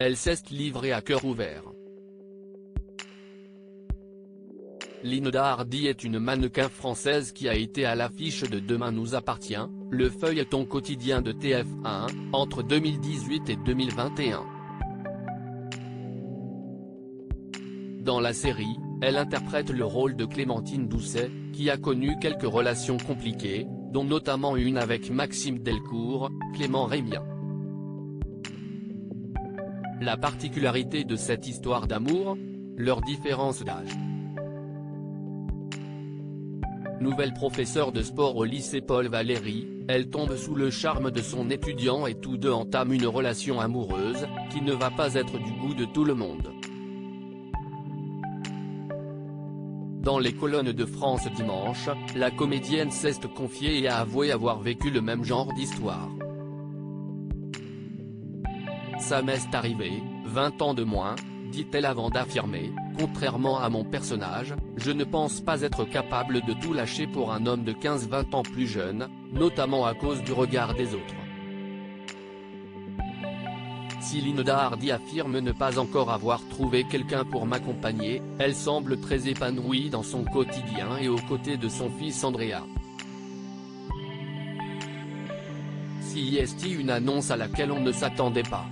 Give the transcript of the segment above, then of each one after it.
elle s'est livrée à cœur ouvert. Linda Hardy est une mannequin française qui a été à l'affiche de Demain nous appartient, le feuilleton quotidien de TF1, entre 2018 et 2021. Dans la série, elle interprète le rôle de Clémentine Doucet, qui a connu quelques relations compliquées, dont notamment une avec Maxime Delcourt, Clément Rémien. La particularité de cette histoire d'amour ? Leur différence d'âge. Nouvelle professeure de sport au lycée Paul Valéry, elle tombe sous le charme de son étudiant et tous deux entament une relation amoureuse, qui ne va pas être du goût de tout le monde. Dans les colonnes de France Dimanche, la comédienne s'est confiée et a avoué avoir vécu le même genre d'histoire. Ça m'est arrivé, 20 ans de moins, dit-elle avant d'affirmer, contrairement à mon personnage, je ne pense pas être capable de tout lâcher pour un homme de 15-20 ans plus jeune, notamment à cause du regard des autres. Si Linda Hardy affirme ne pas encore avoir trouvé quelqu'un pour m'accompagner, elle semble très épanouie dans son quotidien et aux côtés de son fils Andrea. CIST, une annonce à laquelle on ne s'attendait pas.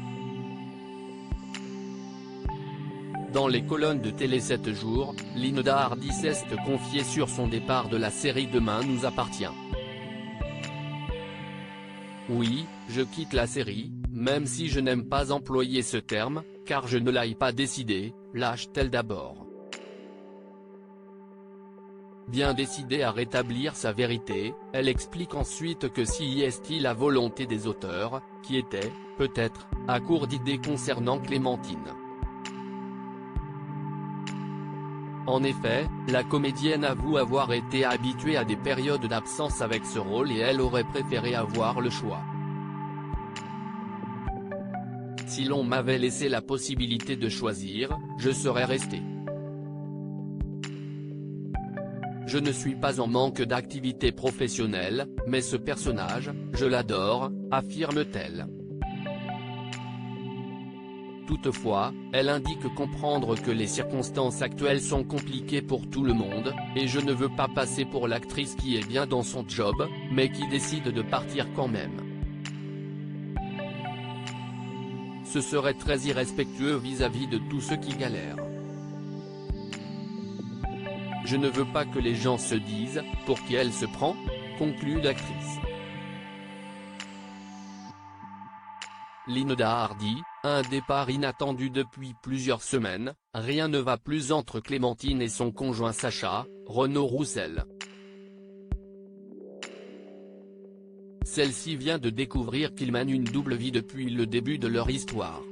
Dans les colonnes de Télé 7 jours, Linda Hardy s'est confiée sur son départ de la série Demain nous appartient. Oui, je quitte la série, même si je n'aime pas employer ce terme, car je ne l'ai pas décidé, lâche-t-elle d'abord. Bien décidée à rétablir sa vérité, elle explique ensuite que CIST la volonté des auteurs, qui étaient, peut-être, à court d'idées concernant Clémentine. En effet, la comédienne avoue avoir été habituée à des périodes d'absence avec ce rôle et elle aurait préféré avoir le choix. Si l'on m'avait laissé la possibilité de choisir, je serais restée. Je ne suis pas en manque d'activité professionnelle, mais ce personnage, je l'adore, affirme-t-elle. Toutefois, elle indique comprendre que les circonstances actuelles sont compliquées pour tout le monde, et je ne veux pas passer pour l'actrice qui est bien dans son job, mais qui décide de partir quand même. Ce serait très irrespectueux vis-à-vis de tous ceux qui galèrent. Je ne veux pas que les gens se disent « pour qui elle se prend ?» conclut l'actrice. Linda Hardy, un départ inattendu depuis plusieurs semaines, rien ne va plus entre Clémentine et son conjoint Sacha, Renaud Roussel. Celle-ci vient de découvrir qu'ils mènent une double vie depuis le début de leur histoire.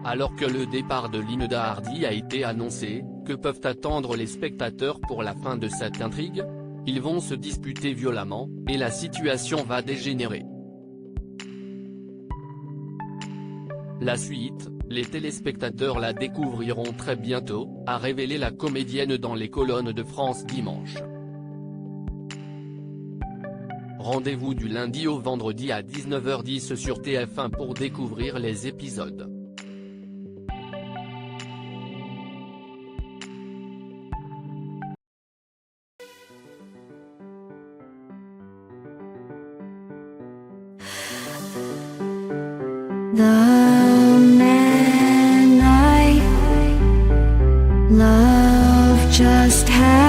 Alors que le départ de Linda Hardy a été annoncé, que peuvent attendre les spectateurs pour la fin de cette intrigue ? Ils vont se disputer violemment, et la situation va dégénérer. La suite, les téléspectateurs la découvriront très bientôt, a révélé la comédienne dans les colonnes de France Dimanche. Rendez-vous du lundi au vendredi à 19h10 sur TF1 pour découvrir les épisodes. The man I love just had